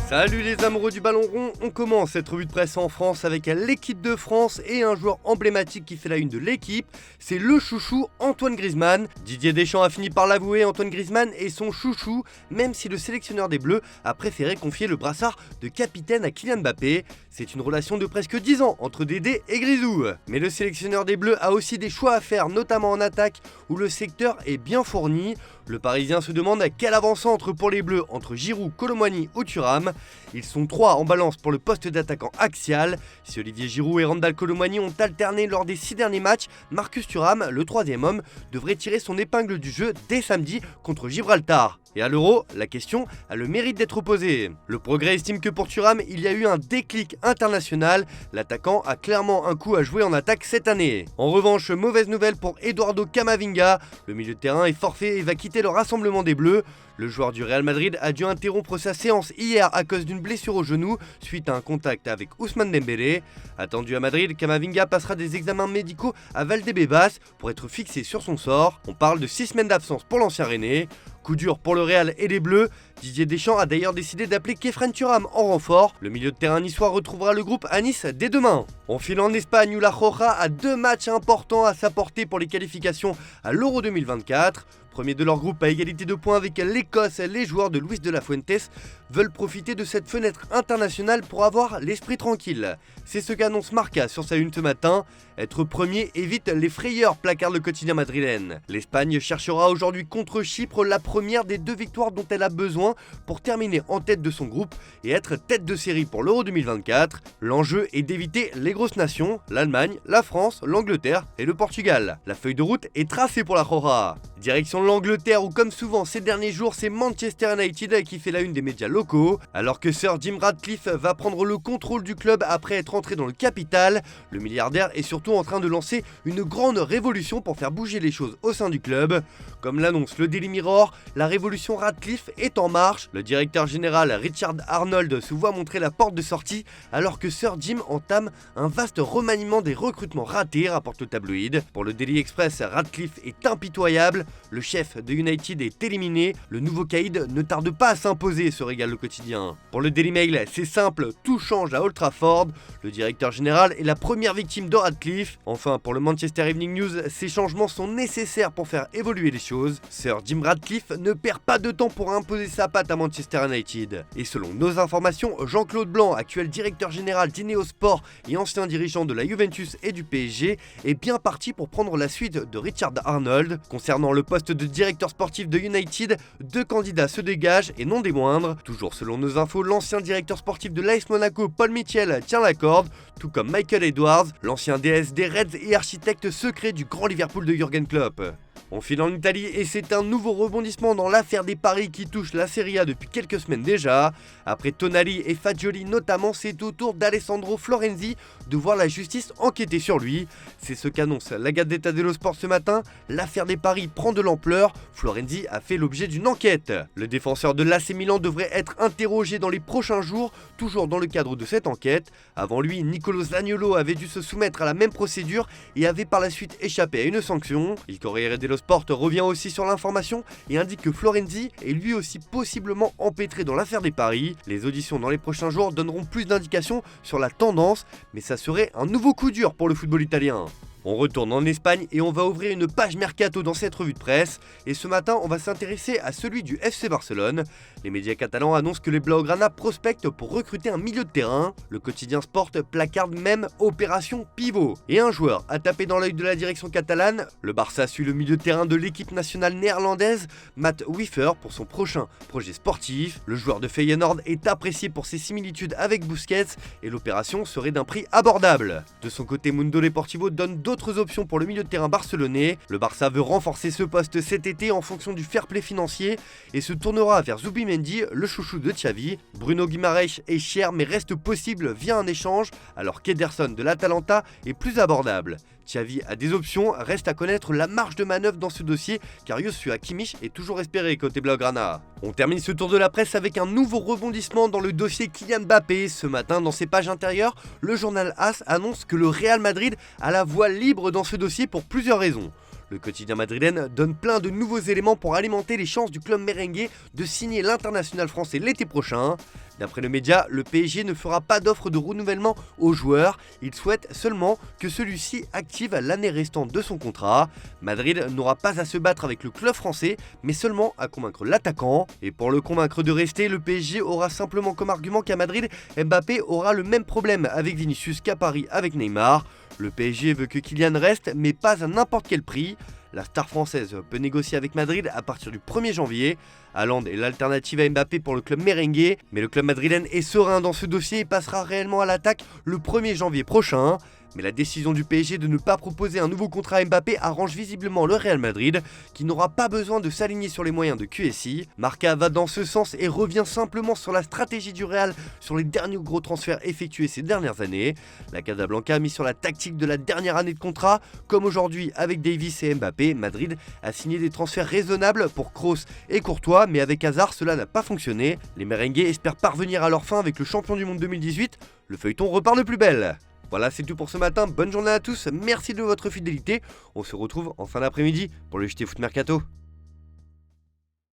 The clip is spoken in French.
Salut les amoureux du ballon rond, on commence cette revue de presse en France avec l'équipe de France et un joueur emblématique qui fait la une de l'équipe, c'est le chouchou Antoine Griezmann. Didier Deschamps a fini par l'avouer, Antoine Griezmann est son chouchou, même si le sélectionneur des Bleus a préféré confier le brassard de capitaine à Kylian Mbappé. C'est une relation de presque 10 ans entre Dédé et Grisou. Mais le sélectionneur des Bleus a aussi des choix à faire, notamment en attaque où le secteur est bien fourni. Le Parisien se demande quel avant-centre pour les Bleus entre Giroud, Kolo Muani ou Thuram. Ils sont 3 en balance pour le poste d'attaquant axial. Si Olivier Giroud et Randal Kolo Muani ont alterné lors des 6 derniers matchs, Marcus Thuram, le troisième homme, devrait tirer son épingle du jeu dès samedi contre Gibraltar. Et à l'Euro, la question a le mérite d'être posée. Le Progrès estime que pour Thuram, il y a eu un déclic international. L'attaquant a clairement un coup à jouer en attaque cette année. En revanche, mauvaise nouvelle pour Eduardo Camavinga. Le milieu de terrain est forfait et va quitter le rassemblement des Bleus. Le joueur du Real Madrid a dû interrompre sa séance hier à cause d'une blessure au genou suite à un contact avec Ousmane Dembélé. Attendu à Madrid, Camavinga passera des examens médicaux à Valdebebas pour être fixé sur son sort. On parle de 6 semaines d'absence pour l'ancien Rennais. Coup dur pour le Real et les Bleus. Didier Deschamps a d'ailleurs décidé d'appeler Khéphren Thuram en renfort. Le milieu de terrain niçois retrouvera le groupe à Nice dès demain. On file en Espagne où la Roja a 2 matchs importants à sa portée pour les qualifications à l'Euro 2024. Premier de leur groupe à égalité de points avec l'Écosse, les joueurs de Luis de la Fuentes veulent profiter de cette fenêtre internationale pour avoir l'esprit tranquille. C'est ce qu'annonce Marca sur sa une ce matin. Être premier évite les frayeurs, placarde le quotidien madrilène. L'Espagne cherchera aujourd'hui contre Chypre la première des 2 victoires dont elle a besoin pour terminer en tête de son groupe et être tête de série pour l'Euro 2024. L'enjeu est d'éviter les grosses nations, l'Allemagne, la France, l'Angleterre et le Portugal. La feuille de route est tracée pour la Roja. Direction l'Angleterre où comme souvent ces derniers jours c'est Manchester United qui fait la une des médias locaux. Alors que Sir Jim Ratcliffe va prendre le contrôle du club après être entré dans le capital, le milliardaire est surtout en train de lancer une grande révolution pour faire bouger les choses au sein du club. Comme l'annonce le Daily Mirror, la révolution Ratcliffe est en marche. Le directeur général Richard Arnold se voit montrer la porte de sortie alors que Sir Jim entame un vaste remaniement des recrutements ratés, rapporte le tabloïd. Pour le Daily Express, Ratcliffe est impitoyable. Le chef de United est éliminé, le nouveau caïd ne tarde pas à s'imposer, se régale le quotidien. Pour le Daily Mail, c'est simple, tout change à Old Trafford. Le directeur général est la première victime de Ratcliffe. Enfin, pour le Manchester Evening News, ces changements sont nécessaires pour faire évoluer les choses. Sir Jim Ratcliffe ne perd pas de temps pour imposer sa patte à Manchester United. Et selon nos informations, Jean-Claude Blanc, actuel directeur général d'Ineos Sport et ancien dirigeant de la Juventus et du PSG, est bien parti pour prendre la suite de Richard Arnold. Concernant le poste de directeur sportif de United, 2 candidats se dégagent et non des moindres. Toujours selon nos infos, l'ancien directeur sportif de l'AS Monaco, Paul Mitchell, tient la corde, tout comme Michael Edwards, l'ancien DS des Reds et architecte secret du grand Liverpool de Jürgen Klopp. On file en Italie et c'est un nouveau rebondissement dans l'affaire des paris qui touche la Serie A depuis quelques semaines déjà. Après Tonali et Fagioli notamment, c'est au tour d'Alessandro Florenzi de voir la justice enquêter sur lui. C'est ce qu'annonce la Gazzetta dello Sport ce matin. L'affaire des paris prend de l'ampleur. Florenzi a fait l'objet d'une enquête. Le défenseur de l'AC Milan devrait être interrogé dans les prochains jours, toujours dans le cadre de cette enquête. Avant lui, Nicolo Zaniolo avait dû se soumettre à la même procédure et avait par la suite échappé à une sanction. Il Corriere dello Sport revient aussi sur l'information et indique que Florenzi est lui aussi possiblement empêtré dans l'affaire des paris. Les auditions dans les prochains jours donneront plus d'indications sur la tendance, mais ça serait un nouveau coup dur pour le football italien. On retourne en Espagne et on va ouvrir une page mercato dans cette revue de presse. Et ce matin, on va s'intéresser à celui du FC Barcelone. Les médias catalans annoncent que les Blaugrana prospectent pour recruter un milieu de terrain. Le quotidien Sport placarde même opération pivot. Et un joueur a tapé dans l'œil de la direction catalane. Le Barça suit le milieu de terrain de l'équipe nationale néerlandaise, Matt Wiffer, pour son prochain projet sportif. Le joueur de Feyenoord est apprécié pour ses similitudes avec Busquets et l'opération serait d'un prix abordable. De son côté, Mundo Deportivo donne d'autres options pour le milieu de terrain barcelonais. Le Barça veut renforcer ce poste cet été en fonction du fair play financier et se tournera vers Zubimendi, le chouchou de Xavi. Bruno Guimaraes est cher mais reste possible via un échange, alors qu'Ederson de l'Atalanta est plus abordable. Xavi a des options, reste à connaître la marge de manœuvre dans ce dossier car Joshua Kimmich est toujours espéré côté Blaugrana. On termine ce tour de la presse avec un nouveau rebondissement dans le dossier Kylian Mbappé. Ce matin, dans ses pages intérieures, le journal AS annonce que le Real Madrid a la voie libre dans ce dossier pour plusieurs raisons. Le quotidien madrilène donne plein de nouveaux éléments pour alimenter les chances du club merengue de signer l'international français l'été prochain. D'après le média, le PSG ne fera pas d'offre de renouvellement aux joueurs, il souhaite seulement que celui-ci active l'année restante de son contrat. Madrid n'aura pas à se battre avec le club français, mais seulement à convaincre l'attaquant. Et pour le convaincre de rester, le PSG aura simplement comme argument qu'à Madrid, Mbappé aura le même problème avec Vinicius qu'à Paris avec Neymar. Le PSG veut que Kylian reste, mais pas à n'importe quel prix. La star française peut négocier avec Madrid à partir du 1er janvier. Haaland est l'alternative à Mbappé pour le club merengue, mais le club madrilène est serein dans ce dossier et passera réellement à l'attaque le 1er janvier prochain. Mais la décision du PSG de ne pas proposer un nouveau contrat à Mbappé arrange visiblement le Real Madrid, qui n'aura pas besoin de s'aligner sur les moyens de QSI. Marca va dans ce sens et revient simplement sur la stratégie du Real sur les derniers gros transferts effectués ces dernières années. La Casablanca a mis sur la tactique de la dernière année de contrat. Comme aujourd'hui avec Davis et Mbappé, Madrid a signé des transferts raisonnables pour Kroos et Courtois, mais avec Hazard, cela n'a pas fonctionné. Les merengues espèrent parvenir à leur fin avec le champion du monde 2018. Le feuilleton repart de plus belle. Voilà, c'est tout pour ce matin. Bonne journée à tous. Merci de votre fidélité. On se retrouve en fin d'après-midi pour le JT Foot Mercato.